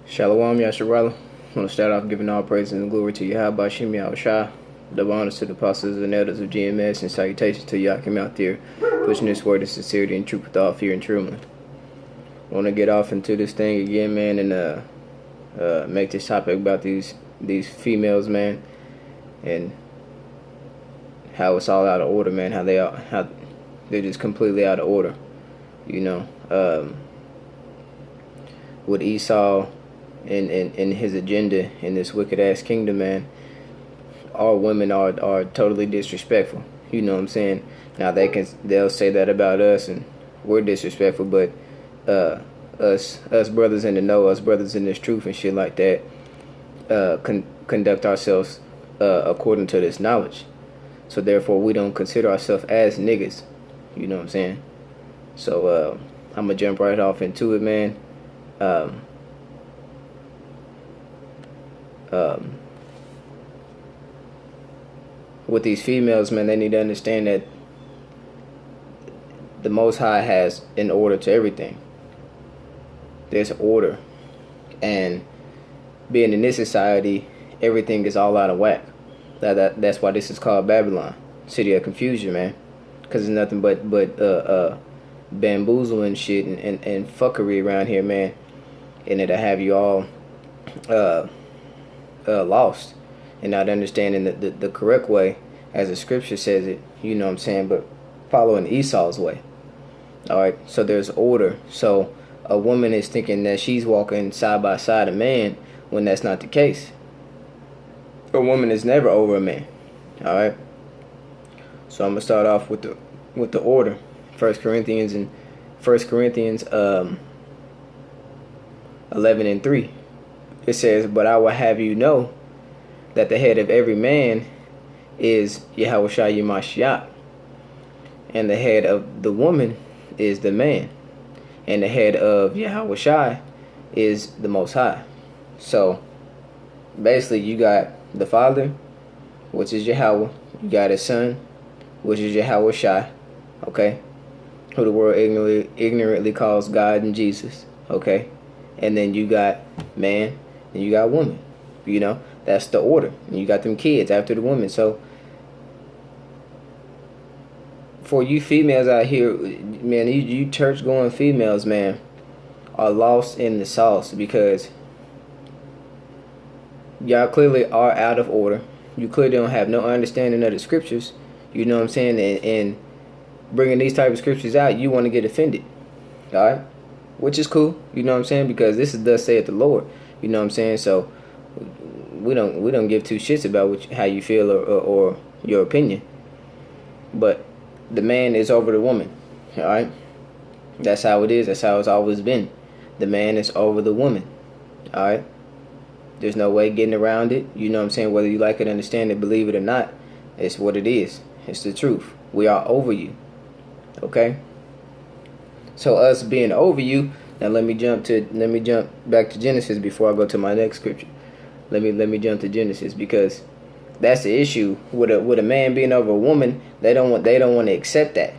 Shalom, Yasharala. I want to start off giving all praise and glory to Yahweh Shem Yahushua, double honors to the apostles and elders of GMS, and salutations to Yakim out there, pushing this word of sincerity and truth with all fear and trembling. I want to get off into this thing again, man, and make this topic about these females, man, and how it's all out of order, man. How they're just completely out of order, you know. With Esau and his agenda in this wicked ass kingdom, man, all women are totally disrespectful. You know what I'm saying? Now they'll say that about us and we're disrespectful, but us brothers in the know, us brothers in this truth and shit like that, conduct ourselves according to this knowledge. So therefore we don't consider ourselves as niggas. You know what I'm saying? So I'm gonna jump right off into it, man. With these females, man, they need to understand that the Most High has an order to everything. There's order, and being in this society, everything is all out of whack. That's why this is called Babylon, city of confusion, man, because it's nothing but bamboozle and shit and fuckery around here, man, and it'll have you all lost and not understanding the correct way as the scripture says it, you know what I'm saying, but following Esau's way. Alright, so there's order. So a woman is thinking that she's walking side by side a man when that's not the case. A woman is never over a man. Alright, so I'm gonna start off with the order. 1 Corinthians 11:3. It says, "But I will have you know that the head of every man is Yahushua Mashiach, and the head of the woman is the man, and the head of Yahushua is the Most High." So basically, you got the Father, which is Yahweh. You got His Son, which is Yahushua, okay, who the world ignorantly calls God and Jesus, okay, and then you got man, and you got woman. You know, that's the order. And you got them kids after the women. So for you females out here, man, you church going females, man, are lost in the sauce because y'all clearly are out of order. You clearly don't have no understanding of the scriptures. You know what I'm saying? And bringing these type of scriptures out, you want to get offended. All right? Which is cool. You know what I'm saying? Because this is thus saith the Lord. You know what I'm saying? So we don't give two shits about how you feel or your opinion. But the man is over the woman. All right? That's how it is. That's how it's always been. The man is over the woman. All right? There's no way getting around it. You know what I'm saying? Whether you like it, understand it, believe it or not, it's what it is. It's the truth. We are over you. Okay? So us being over you, now let me jump back to Genesis before I go to my next scripture. Let me jump to Genesis, because that's the issue with a man being over a woman. They don't want to accept that.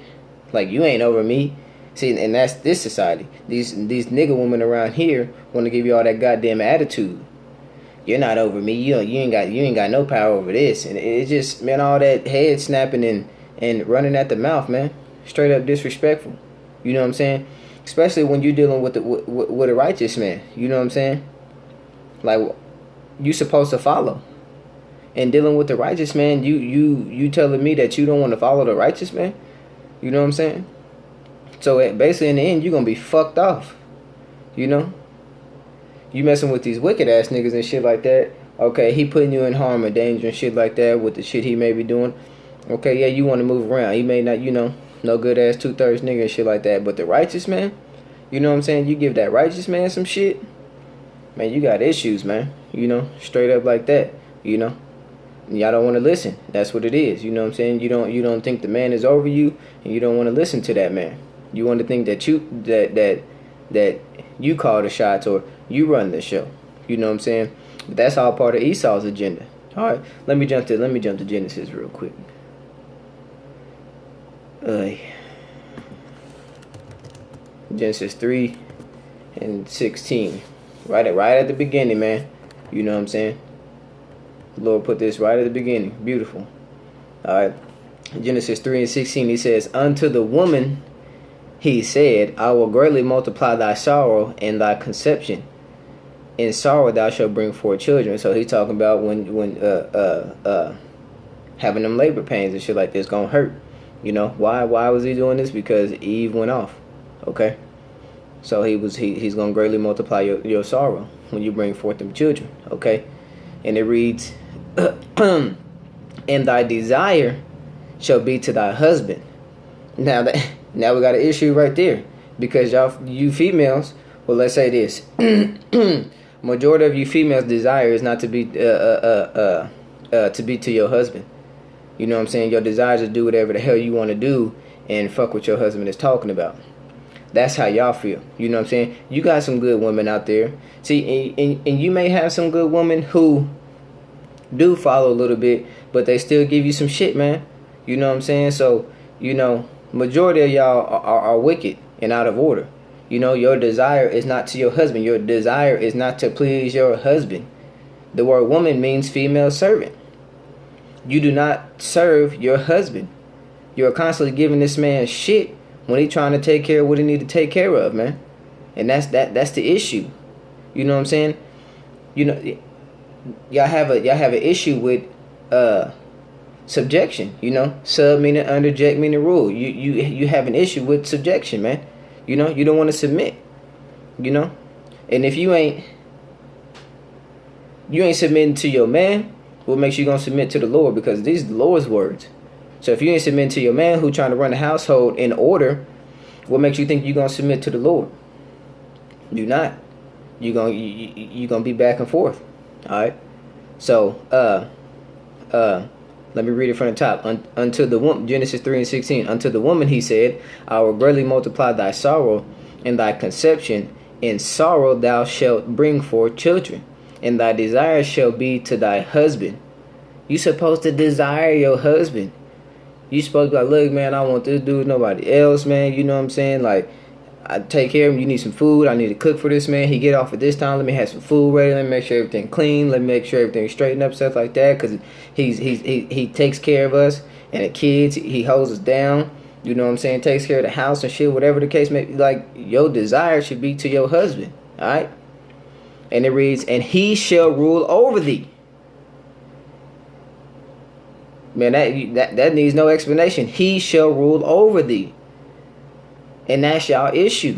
Like, you ain't over me. See, and that's this society. These nigga women around here want to give you all that goddamn attitude. You're not over me. You ain't got no power over this. And it's just, man, all that head snapping and running at the mouth, man. Straight up disrespectful. You know what I'm saying? Especially when you're dealing with a righteous man. You know what I'm saying? Like, you supposed to follow. And dealing with the righteous man, you telling me that you don't want to follow the righteous man? You know what I'm saying? So basically in the end, you're going to be fucked off. You know? You messing with these wicked ass niggas and shit like that. Okay, he putting you in harm or danger and shit like that with the shit he may be doing. Okay, yeah, you want to move around. He may not, no good ass 2/3 nigga and shit like that. But the righteous man, you know what I'm saying? You give that righteous man some shit, man, you got issues, man. You know, straight up like that. You know, y'all don't want to listen. That's what it is. You know what I'm saying? You don't think the man is over you, and you don't want to listen to that man. You want to think that you call the shots or you run the show. You know what I'm saying? But that's all part of Esau's agenda. All right, let me jump to Genesis real quick. Genesis 3:16. Right at the beginning, man. You know what I'm saying? The Lord put this right at the beginning. Beautiful. All right. Genesis 3:16, he says, unto the woman he said, I will greatly multiply thy sorrow and thy conception. In sorrow thou shalt bring forth children. So he's talking about when having them labor pains and shit like this gonna hurt. You know, why was he doing this? Because Eve went off. Okay. So he's gonna greatly multiply your sorrow when you bring forth them children. Okay. And it reads, and thy desire shall be to thy husband. Now we got an issue right there, because you females, well, let's say this, majority of you females' desire is not to be to your husband. You know what I'm saying? Your desire is to do whatever the hell you want to do and fuck what your husband is talking about. That's how y'all feel. You know what I'm saying? You got some good women out there. See, and you may have some good women who do follow a little bit, but they still give you some shit, man. You know what I'm saying? So, you know, majority of y'all are wicked and out of order. You know, your desire is not to your husband. Your desire is not to please your husband. The word woman means female servant. You do not serve your husband. You're constantly giving this man shit when he's trying to take care of what he need to take care of, man. And that's the issue. You know what I'm saying? You know, y'all have an issue with subjection. You know, sub meaning under, ject meaning rule. You have an issue with subjection, man. You know, you don't want to submit. You know, and if you ain't submitting to your man, what makes you gonna submit to the Lord? Because these are the Lord's words. So if you ain't submitting to your man who trying to run the household in order, what makes you think you're gonna submit to the Lord? Do not. You gonna be back and forth. All right. So let me read it from the top. Unto the woman, Genesis 3:16. Unto the woman he said, I will greatly multiply thy sorrow and thy conception. In sorrow thou shalt bring forth children, and thy desire shall be to thy husband. You supposed to desire your husband. You supposed to be like, look, man, I want this dude, nobody else, man. You know what I'm saying? Like, I take care of him. You need some food. I need to cook for this man. He get off at this time. Let me have some food ready. Let me make sure everything clean. Let me make sure everything straightened up, stuff like that. Because he takes care of us and the kids. He holds us down. You know what I'm saying? Takes care of the house and shit, whatever the case may be. Like, your desire should be to your husband. All right? And it reads, and he shall rule over thee. Man, that needs no explanation. He shall rule over thee. And that's y'all issue.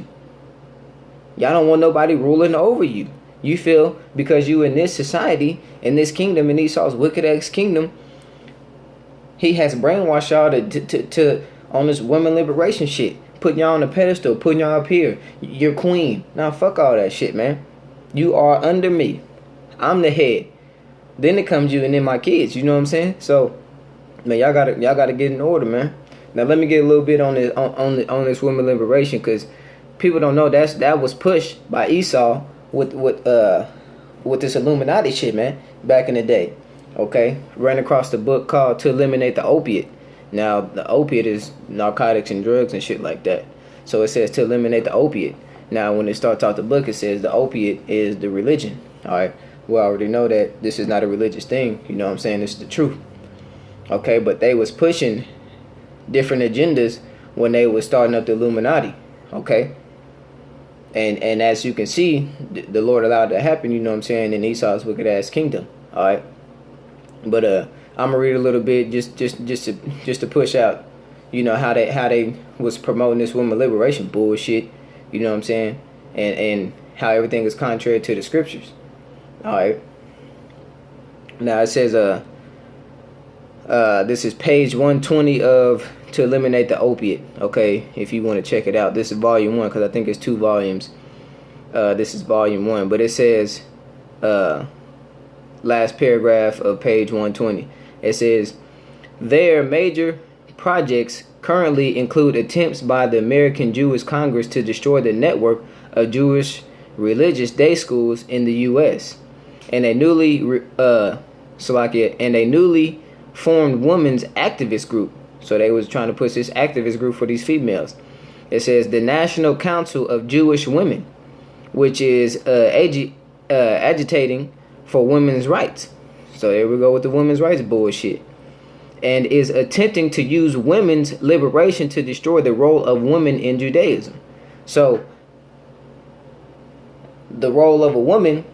Y'all don't want nobody ruling over you. You feel because you in this society, in this kingdom, in Esau's wicked ass kingdom, he has brainwashed y'all to on this women liberation shit. Putting y'all on a pedestal, putting y'all up here. You're queen. Now fuck all that shit, man. You are under me. I'm the head. Then it comes you and then my kids. You know what I'm saying? So, man, y'all gotta get in order, man. Now let me get a little bit on this on this women liberation, because people don't know that was pushed by Esau with this Illuminati shit, man, back in the day. Okay, ran across the book called To Eliminate the Opiate. Now the opiate is narcotics and drugs and shit like that. So it says to eliminate the opiate. Now when it starts out the book, it says the opiate is the religion. All right, we already know that this is not a religious thing. You know what I'm saying? This is the truth. Okay, but they was pushing different agendas when they was starting up the Illuminati. Okay, and as you can see, the Lord allowed that to happen. You know what I'm saying? In Esau's wicked ass kingdom. All right, but I'm gonna read a little bit just to push out, you know, how they was promoting this woman liberation bullshit. You know what I'm saying? And how everything is contrary to the scriptures. All right. Now it says this is page 120 of To Eliminate the Opiate. Okay, if you want to check it out, this is volume 1 because I think it's 2 volumes. This is volume 1, but it says last paragraph of page 120. It says their major projects currently include attempts by the American Jewish Congress to destroy the network of Jewish religious day schools in the U.S. and a newly formed women's activist group. So they was trying to push this activist group for these females. It says the National Council of Jewish Women, which is agitating for women's rights. So there we go with the women's rights bullshit. And is attempting to use women's liberation to destroy the role of women in Judaism. So the role of a woman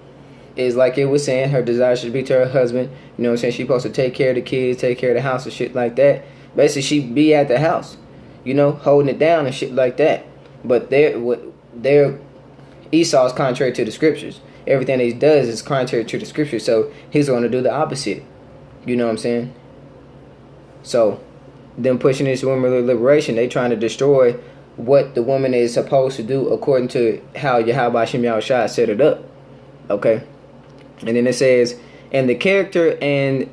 is, like it was saying, her desire should be to her husband. You know what I'm saying? She's supposed to take care of the kids, take care of the house and shit like that. Basically, she be at the house, you know, holding it down and shit like that. But Esau's contrary to the scriptures. Everything that he does is contrary to the scriptures. So he's going to do the opposite. You know what I'm saying? So them pushing this women's liberation, they trying to destroy what the woman is supposed to do according to how Yahweh Shem Yahushua set it up. Okay? And then it says, and the character and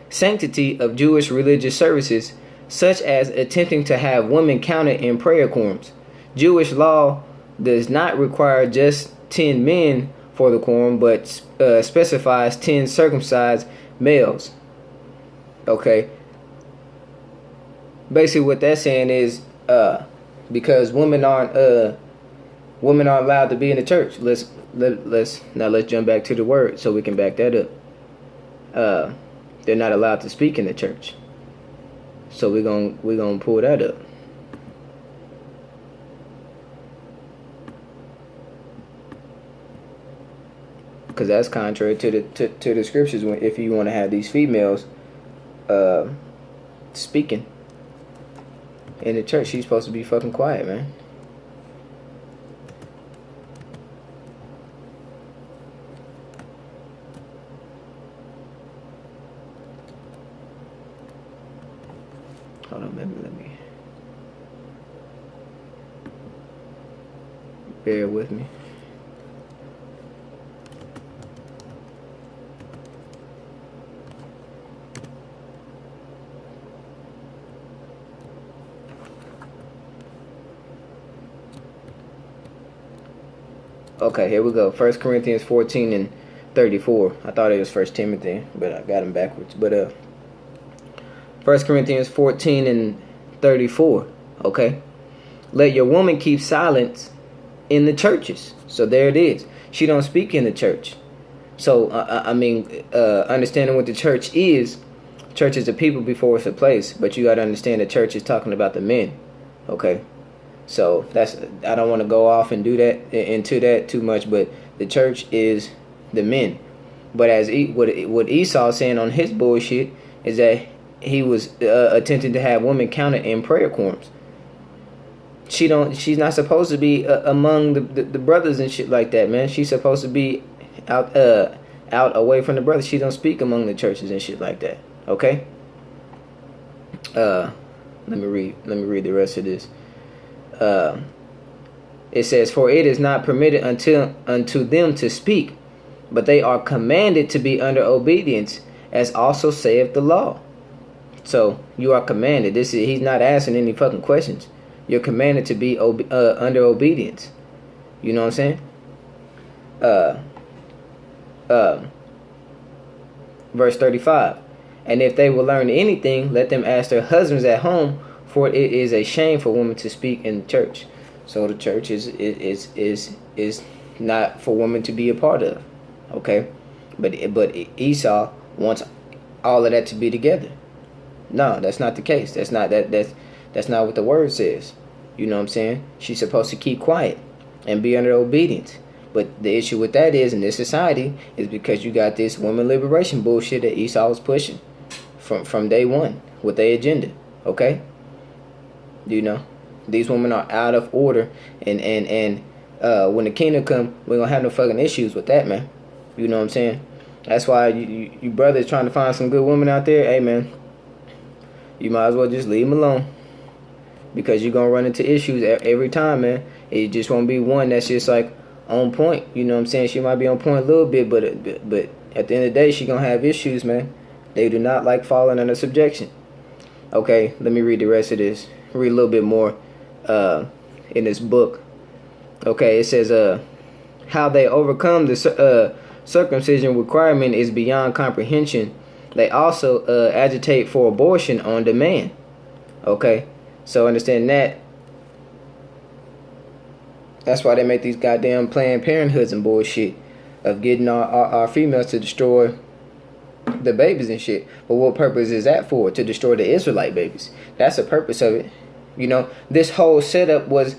sanctity of Jewish religious services, such as attempting to have women counted in prayer quorums. Jewish law does not require just 10 men for the quorum, but specifies 10 circumcised males. Okay? Basically what that's saying is because women aren't allowed to be in the church. Let's jump back to the word so we can back that up. They're not allowed to speak in the church. So we're gonna pull that up. Because that's contrary to the scriptures. If you want to have these females speaking in the church, she's supposed to be fucking quiet, man. Hold on, maybe let me bear with me. Okay, here we go. 1 Corinthians 14 and 34. I thought it was 1 Timothy, but I got them backwards. But 1 Corinthians 14 and 34. Okay. Let your woman keep silence in the churches. So there it is. She don't speak in the church. So, understanding what the church is a people before it's a place. But you got to understand the church is talking about the men. Okay. So I don't want to go off and do that into that too much, but the church is the men. But as what Esau's saying on his bullshit is that he was attempting to have women counted in prayer quorums. She's not supposed to be among the brothers and shit like that, man. She's supposed to be out away from the brothers. She don't speak among the churches and shit like that. Okay. Let me read the rest of this. It says, for it is not permitted unto them to speak, but they are commanded to be under obedience, as also saith the law. So you are commanded. He's not asking any fucking questions. You're commanded to be under obedience. You know what I'm saying? Verse 35. And if they will learn anything, let them ask their husbands at home, for it is a shame for women to speak in the church. So the church is not for women to be a part of. Okay? But Esau wants all of that to be together. No, that's not the case. That's not what the word says. You know what I'm saying? She's supposed to keep quiet and be under obedience. But the issue with that is, in this society, is because you got this women liberation bullshit that Esau was pushing from day one with their agenda. Okay? You know, these women are out of order, and when the kingdom come, we're gonna have no fucking issues with that, man. You know what I'm saying? That's why you brothers trying to find some good women out there. Hey, man, you might as well just leave them alone, because you're gonna run into issues every time, man. It just won't be one that's just like on point. You know what I'm saying? She might be on point a little bit, but at the end of the day, she gonna have issues, man. They do not like falling under subjection. Okay, let me read the rest of this. Read a little bit more in this book. Okay, it says how they overcome the circumcision requirement is beyond comprehension. They also agitate for abortion on demand. Okay, so understand that. That's why they make these goddamn Planned Parenthoods and bullshit. of getting our females to destroy the babies and shit. But what purpose is that for? To destroy the Israelite babies. That's the purpose of it. You know, this whole setup was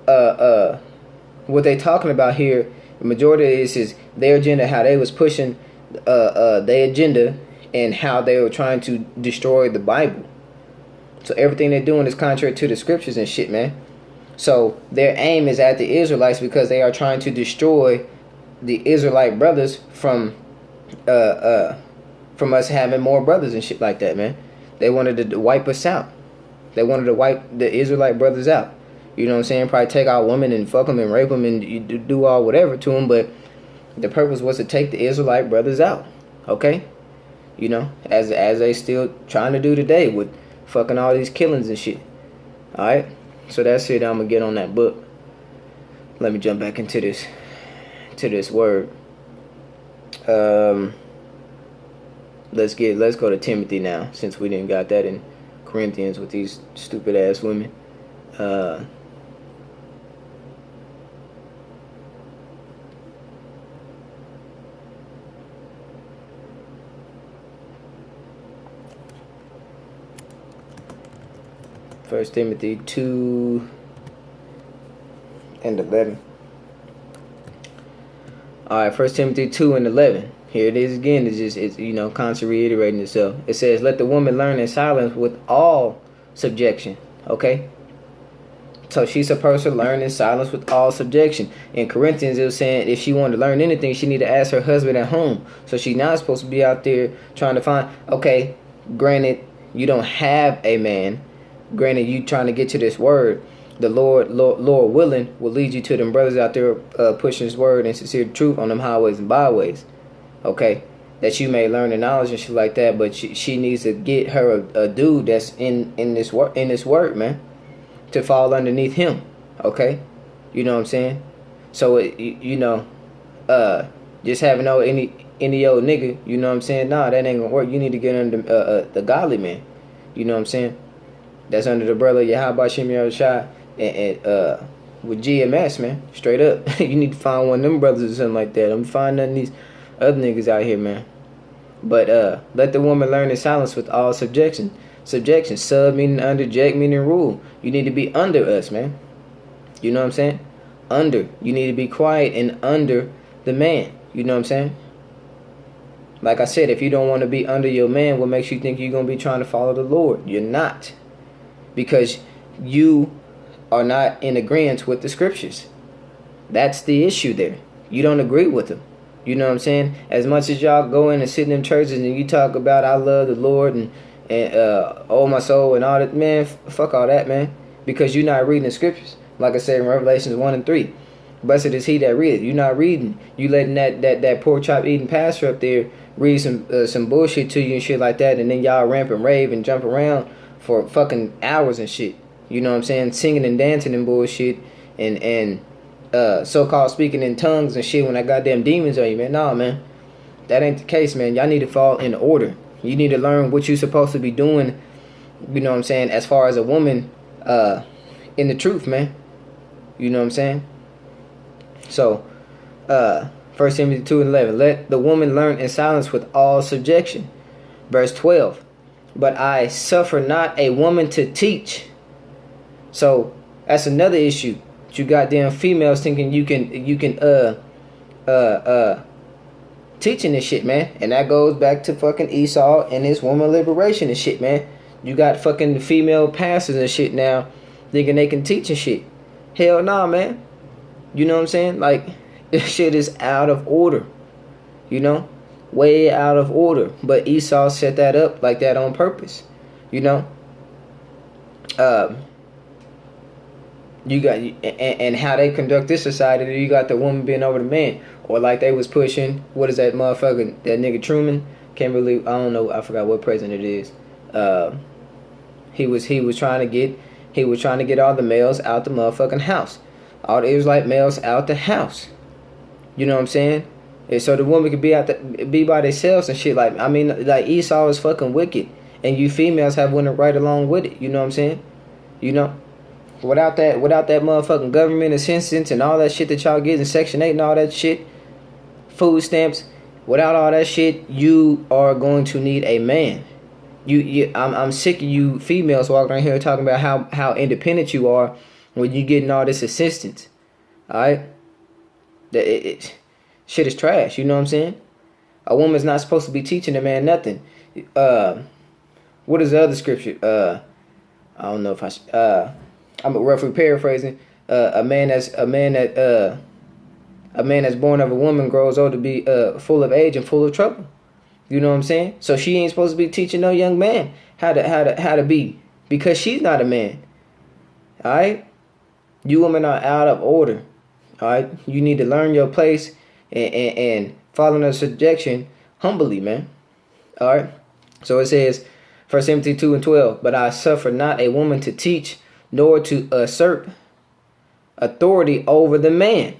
what they talking about here. The majority of this is their agenda, how they was pushing their agenda, and how they were trying to destroy the Bible. So everything they're doing is contrary to the scriptures and shit, man. So their aim is at the Israelites because they are trying to destroy the Israelite brothers from us having more brothers and shit like that, man. They wanted to wipe us out. They wanted to wipe the Israelite brothers out. You know what I'm saying? Probably take our women and fuck them and rape them and do all whatever to them. But the purpose was to take the Israelite brothers out. Okay? You know, as they still trying to do today with fucking all these killings and shit. Alright? So that's it. I'm going to get on that book. Let me jump back into this word. Let's go to Timothy now, since we didn't got that in Corinthians with these stupid ass women. 1 Timothy 2 and 11. Alright, 1 Timothy 2 and 11. Here it is again. It's you know, constantly reiterating itself. It says, let the woman learn in silence with all subjection. Okay? So she's supposed to learn in silence with all subjection. In Corinthians, it was saying if she wanted to learn anything, she need to ask her husband at home. So she's not supposed to be out there trying to find, okay, granted, you don't have a man. Granted, you trying to get to this word. The Lord willing, will lead you to them brothers out there pushing his word and sincere truth on them highways and byways. Okay? That you may learn the knowledge and shit like that. But she needs to get her a dude that's in this word, man. To fall underneath him. Okay? You know what I'm saying? So, you know, just having any old nigga, you know what I'm saying? Nah, that ain't gonna work. You need to get under the godly man. You know what I'm saying? That's under the brother Yahweh Shimei Shai and with GMS, man. Straight up. You need to find one of them brothers or something like that. Don't find none of these other niggas out here, man. But let the woman learn in silence with all subjection. Subjection, sub meaning under, ject meaning rule. You need to be under us, man. You know what I'm saying? Under. You need to be quiet and under the man. You know what I'm saying? Like I said, if you don't want to be under your man, what makes you think you're going to be trying to follow the Lord? You're not. Because you are not in agreement with the scriptures. That's the issue there. You don't agree with them. You know what I'm saying? As much as y'all go in and sit in them churches and you talk about I love the Lord and oh my soul and all that, man, fuck all that, man. Because you're not reading the scriptures. Like I said in Revelations 1 and 3. Blessed is he that readeth. You're not reading. You letting that pork chop eating pastor up there read some bullshit to you and shit like that, and then y'all ramp and rave and jump around for fucking hours and shit. You know what I'm saying? Singing and dancing and bullshit and so-called speaking in tongues and shit when that goddamn demons on you, man. Nah, man. That ain't the case, man. Y'all need to fall in order. You need to learn what you're supposed to be doing, you know what I'm saying, as far as a woman in the truth, man. You know what I'm saying? So, 1 Timothy 2 and 11. Let the woman learn in silence with all subjection. Verse 12. But I suffer not a woman to teach. So that's another issue. You goddamn females thinking you can teaching this shit, man. And that goes back to fucking Esau and his woman liberation and shit, man. You got fucking female pastors and shit now thinking they can teach and shit. Hell nah, man. You know what I'm saying? Like, this shit is out of order. You know? Way out of order. But Esau set that up like that on purpose. You know? You got, and how they conduct this society, you got the woman being over the man. Or like they was pushing, what is that motherfucker, that nigga Truman? Can't believe, I don't know, I forgot what president it is. He was trying to get all the males out the motherfucking house. All the Israelite males out the house. You know what I'm saying? And so the woman could be by themselves and shit. Like, I mean, like Esau is fucking wicked, and you females have went right along with it. You know what I'm saying? You know, without that motherfucking government assistance and all that shit that y'all get in Section 8 and all that shit, food stamps, without all that shit, you are going to need a man. I'm sick of you females walking around here talking about how independent you are when you getting all this assistance. All right, shit is trash. You know what I'm saying? A woman's not supposed to be teaching a man nothing. What is the other scripture? I don't know if I'm roughly paraphrasing. A man that's born of a woman grows old to be full of age and full of trouble. You know what I'm saying? So she ain't supposed to be teaching no young man how to be, because she's not a man. All right, you women are out of order. All right, you need to learn your place and follow the subjection humbly, man. All right, so it says, 1 Timothy 2:12, but I suffer not a woman to teach, nor to usurp authority over the man,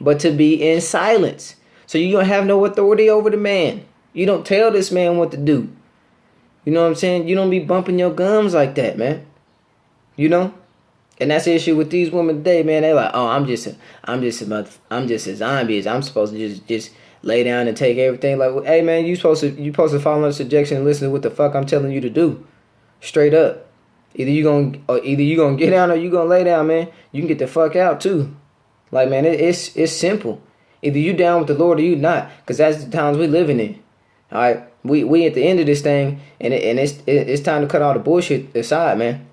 but to be in silence. So you don't have no authority over the man. You don't tell this man what to do. You know what I'm saying? You don't be bumping your gums like that, man. You know? And that's the issue with these women today, man. They like, oh, I'm just a zombie. I'm supposed to just lay down and take everything. Like, well, hey, man, you supposed to follow the subjection and listen to what the fuck I'm telling you to do. Straight up. Either you gonna get down or you gonna lay down, man. You can get the fuck out too. Like, man, it's simple. Either you down with the Lord or you not, because that's the times we living in. All right, we at the end of this thing, and it's time to cut all the bullshit aside, man.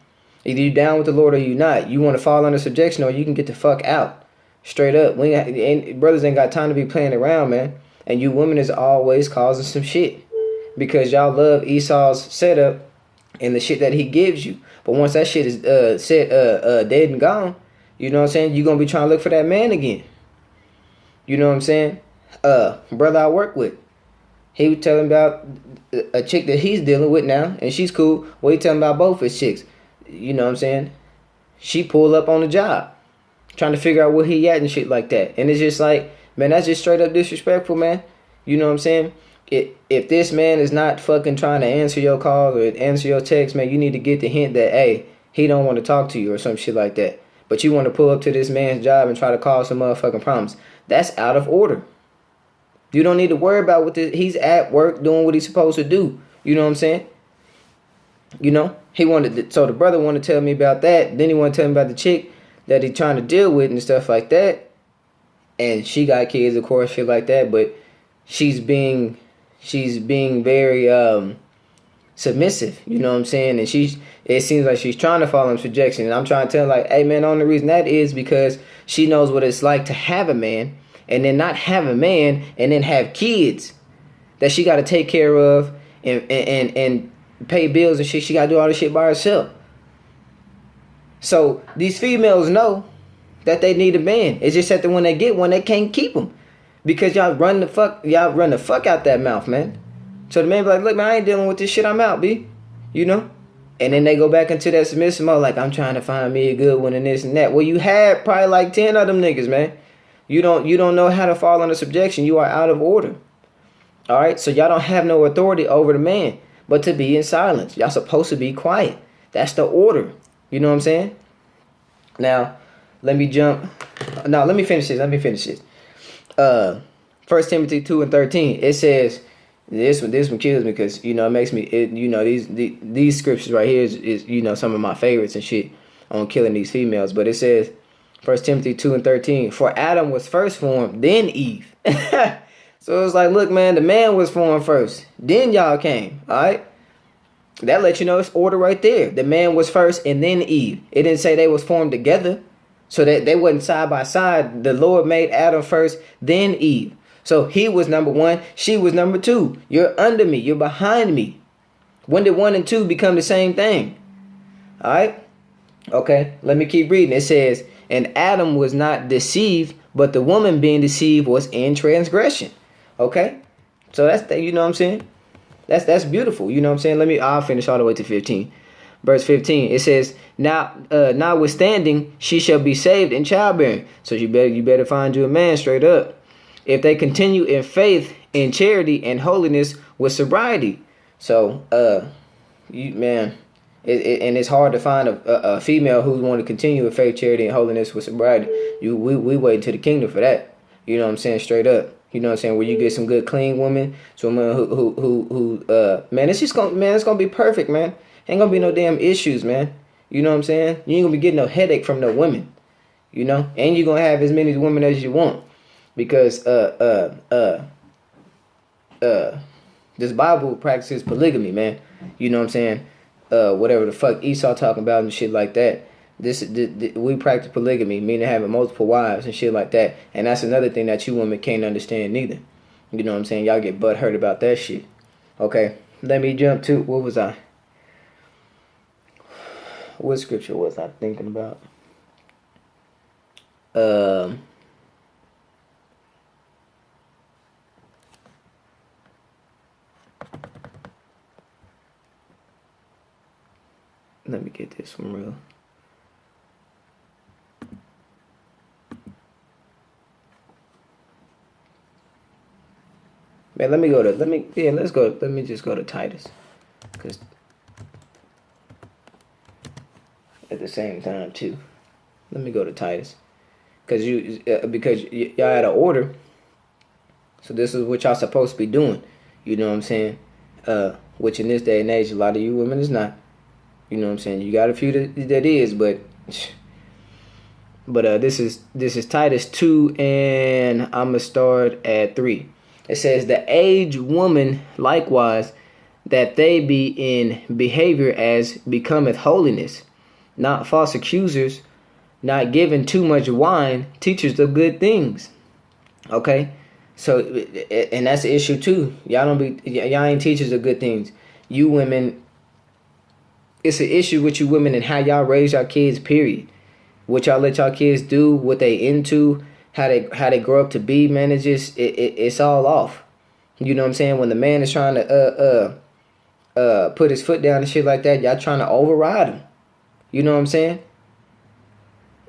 Either you down with the Lord or you not. You want to fall under subjection, or you can get the fuck out. Straight up, brothers ain't got time to be playing around, man. And you women is always causing some shit because y'all love Esau's setup and the shit that he gives you. But once that shit is dead and gone, you know what I'm saying, you gonna be trying to look for that man again. You know what I'm saying? Brother I work with, he was telling about a chick that he's dealing with now, and she's cool. Well, he telling about both his chicks. You know what I'm saying? She pulled up on the job, trying to figure out where he at and shit like that. And it's just like, man, that's just straight up disrespectful, man. You know what I'm saying? If this man is not fucking trying to answer your calls or answer your text, man, you need to get the hint that, hey, he don't want to talk to you or some shit like that. But you want to pull up to this man's job and try to cause some motherfucking problems. That's out of order. You don't need to worry about what he's at work doing what he's supposed to do. You know what I'm saying? You know, so the brother wanted to tell me about that. Then he wanted to tell me about the chick that he's trying to deal with and stuff like that. And she got kids, of course, shit like that. But she's being very submissive. You know what I'm saying? And it seems like she's trying to follow in subjection. And I'm trying to tell her, like, hey, man, the only reason that is because she knows what it's like to have a man and then not have a man and then have kids that she got to take care of and pay bills and shit. She got to do all this shit by herself. So these females know that they need a man. It's just that when they get one, they can't keep them because y'all run the fuck out that mouth, man. So the man be like, look, man, I ain't dealing with this shit. I'm out, B. You know? And then they go back into that submissive mode, like, I'm trying to find me a good one and this and that. Well, you had probably like 10 of them niggas, man. You don't know how to fall under subjection. You are out of order. All right? So y'all don't have no authority over the man, but to be in silence. Y'all supposed to be quiet. That's the order. You know what I'm saying? Now, let me finish this. 1 Timothy 2:13. It says, this one kills me because, you know, it makes me, these scriptures right here is, you know, some of my favorites and shit on killing these females. But it says, 1 Timothy 2:13, for Adam was first formed, then Eve. So it's like, look, man, the man was formed first, then y'all came, all right? That lets you know it's order right there. The man was first and then Eve. It didn't say they was formed together, so that they wasn't side by side. The Lord made Adam first, then Eve. So he was number one, she was number two. You're under me, you're behind me. When did 1 and 2 become the same thing? All right? Okay, let me keep reading. It says, and Adam was not deceived, but the woman being deceived was in transgression. Okay? So that's, you know what I'm saying? That's beautiful. You know what I'm saying? I'll finish all the way to 15. Verse 15, it says, now, notwithstanding, she shall be saved in childbearing. So you better find you a man straight up. If they continue in faith, in charity, and holiness with sobriety. So, and it's hard to find a female who want to continue with faith, charity, and holiness with sobriety. We wait to the kingdom for that. You know what I'm saying? Straight up. You know what I'm saying? Where you get some good clean women, some women who man, it's gonna be perfect, man. Ain't gonna be no damn issues, man. You know what I'm saying? You ain't gonna be getting no headache from no women. You know, and you're gonna have as many women as you want, because this Bible practices polygamy, man. You know what I'm saying? Whatever the fuck Esau talking about and shit like that. We practice polygamy, meaning having multiple wives and shit like that. And that's another thing that you women can't understand neither. You know what I'm saying? Y'all get butt hurt about that shit. Okay, let me jump to, what was I? What scripture was I thinking about? Let me get this one real. Man, let me just go to Titus. Cause at the same time too. Let me go to Titus. Because y'all out of order. So this is what y'all supposed to be doing. You know what I'm saying? Which in this day and age, a lot of you women is not. You know what I'm saying? You got a few that is, but this is Titus 2, and I'm gonna start at 3. It says, the aged woman likewise, that they be in behavior as becometh holiness, not false accusers, not giving too much wine, teachers of good things. Okay, so and that's the issue too. Y'all ain't teachers of good things. You women, it's an issue with you women and how y'all raise your kids. Period. What y'all let y'all kids do, what they into, how they grow up to be. Man, it's all off. You know what I'm saying? When the man is trying to put his foot down and shit like that, y'all trying to override him. You know what I'm saying?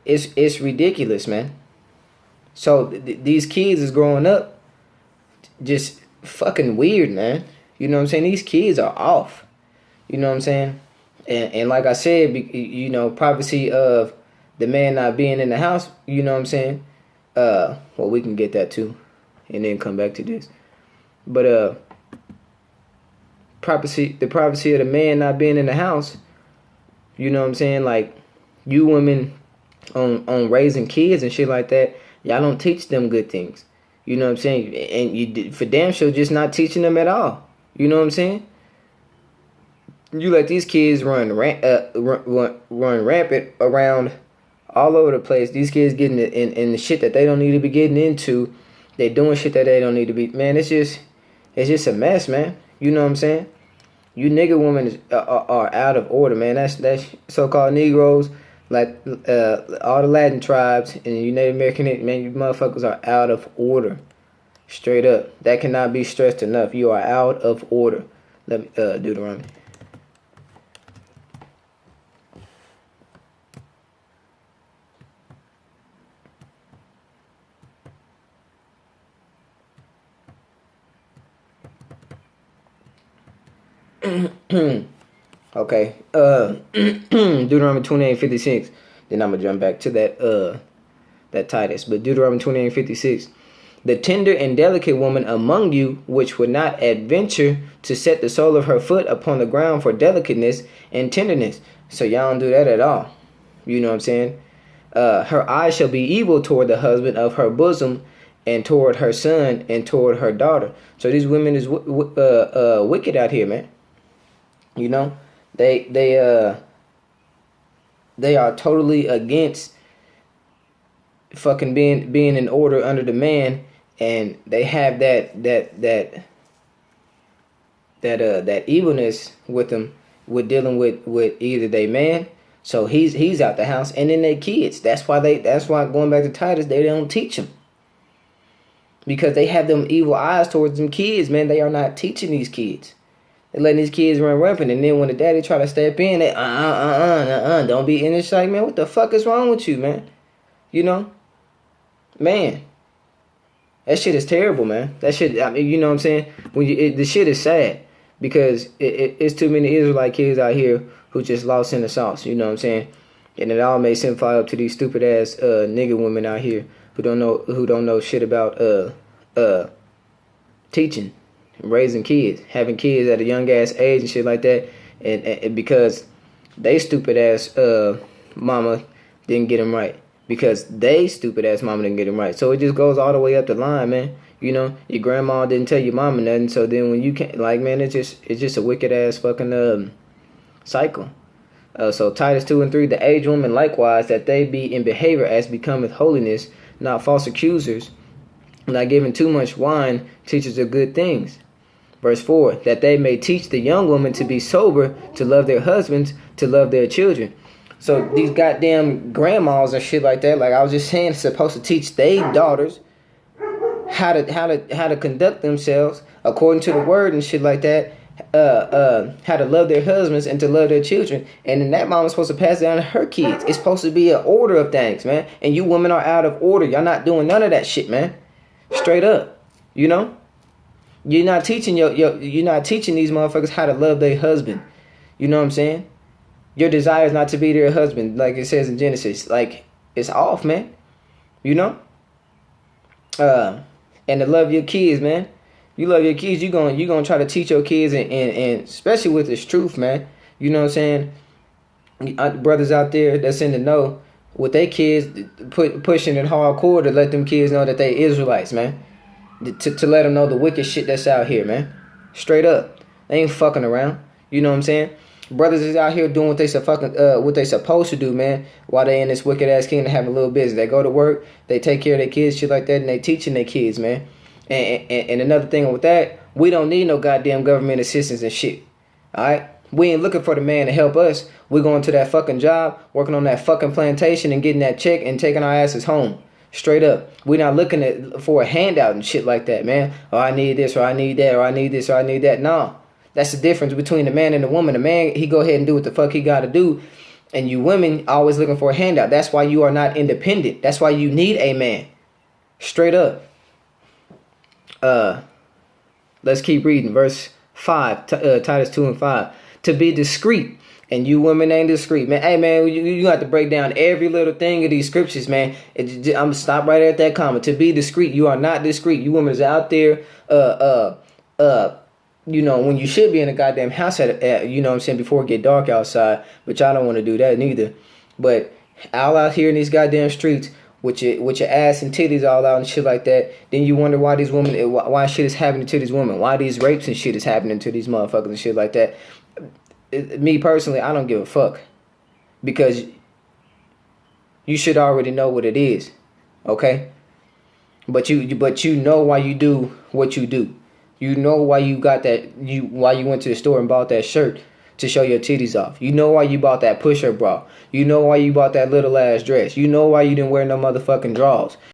It's ridiculous, man. So these kids is growing up just fucking weird, man. You know what I'm saying? These kids are off. You know what I'm saying? And like I said, you know, prophecy of the man not being in the house. You know what I'm saying? Well, we can get that too, and then come back to this. But the prophecy of the man not being in the house. You know what I'm saying? Like, you women on raising kids and shit like that, y'all don't teach them good things. You know what I'm saying? And you for damn sure just not teaching them at all. You know what I'm saying? You let these kids run rampant around all over the place. These kids getting in the shit that they don't need to be getting into. They doing shit that they don't need to be. Man, it's just a mess, man. You know what I'm saying? You nigga women are out of order, man. That's so-called Negroes, like all the Latin tribes and the Native American, man, you motherfuckers are out of order. Straight up. That cannot be stressed enough. You are out of order. Let me Deuteronomy. Okay. Deuteronomy 28:56. Then I'm gonna jump back to that Titus. But Deuteronomy 28:56. The tender and delicate woman among you, which would not adventure to set the sole of her foot upon the ground for delicateness and tenderness. So y'all don't do that at all. You know what I'm saying? Her eyes shall be evil toward the husband of her bosom, and toward her son, and toward her daughter. So these women is wicked out here, man. You know, they are totally against fucking being in order under the man, and they have that evilness with them, with dealing with either they man. So he's out the house, and then they kids. That's why going back to Titus, they don't teach them, because they have them evil eyes towards them kids, man. They are not teaching these kids. They letting these kids run rampant, and then when the daddy try to step in, they don't be in this like, man, what the fuck is wrong with you, man? You know, man, that shit is terrible, man. That shit, I mean, you know what I'm saying? The shit is sad, because it's too many Israelite kids out here who just lost in the sauce. You know what I'm saying? And it all may simplify up to these stupid ass nigga women out here who don't know shit about teaching, raising kids, having kids at a young ass age and shit like that, and because they stupid ass mama didn't get them right, because they stupid ass mama didn't get them right. So it just goes all the way up the line, man. You know, your grandma didn't tell your mama nothing, so then when you can't, like, man, it's just a wicked ass fucking cycle. So Titus 2:3, the aged woman likewise, that they be in behavior as becometh holiness, not false accusers, not giving too much wine, teachers of good things. Verse 4, that they may teach the young women to be sober, to love their husbands, to love their children. So these goddamn grandmas and shit like that, like I was just saying, supposed to teach their daughters how to conduct themselves according to the word and shit like that. How to love their husbands and to love their children, and then that mom is supposed to pass it down to her kids. It's supposed to be an order of things, man. And you women are out of order. Y'all not doing none of that shit, man. Straight up, you know. You're not teaching you're not teaching these motherfuckers how to love their husband. You know what I'm saying? Your desire is not to be their husband, like it says in Genesis. Like, it's off, man. You know. And to love your kids, man. You love your kids, you gonna try to teach your kids, and especially with this truth, man. You know what I'm saying? Brothers out there that's in the know with their kids, pushing it hardcore to let them kids know that they Israelites, man. To let them know the wicked shit that's out here, man. Straight up, they ain't fucking around. You know what I'm saying? Brothers is out here doing what they supposed to do, man. While they in this wicked ass kingdom having a little business, they go to work, they take care of their kids, shit like that, and they teaching their kids, man. And another thing with that, we don't need no goddamn government assistance and shit. Alright? We ain't looking for the man to help us. We're going to that fucking job, working on that fucking plantation and getting that check and taking our asses home. Straight up. We're not looking for a handout and shit like that, man. Oh, I need this, or I need that, or I need this, or I need that. No. That's the difference between the man and the woman. The man, he go ahead and do what the fuck he gotta do. And you women always looking for a handout. That's why you are not independent. That's why you need a man. Straight up. Let's keep reading. Verse 5, Titus 2:5. To be discreet, and you women ain't discreet, man. Hey, man, you have to break down every little thing of these scriptures, man. I'm gonna stop right at that comment. To be discreet, you are not discreet. You women is out there, you know, when you should be in a goddamn house you know what I'm saying, before it get dark outside. But y'all don't want to do that neither. But all out here in these goddamn streets, with your ass and titties all out and shit like that, then you wonder why these women, why shit is happening to these women, why these rapes and shit is happening to these motherfuckers and shit like that. Me personally, I don't give a fuck, because you should already know what it is, okay? But you know why you do what you do. You know why you got that. Why you went to the store and bought that shirt to show your titties off. You know why you bought that pusher bra. You know why you bought that little ass dress. You know why you didn't wear no motherfucking drawers.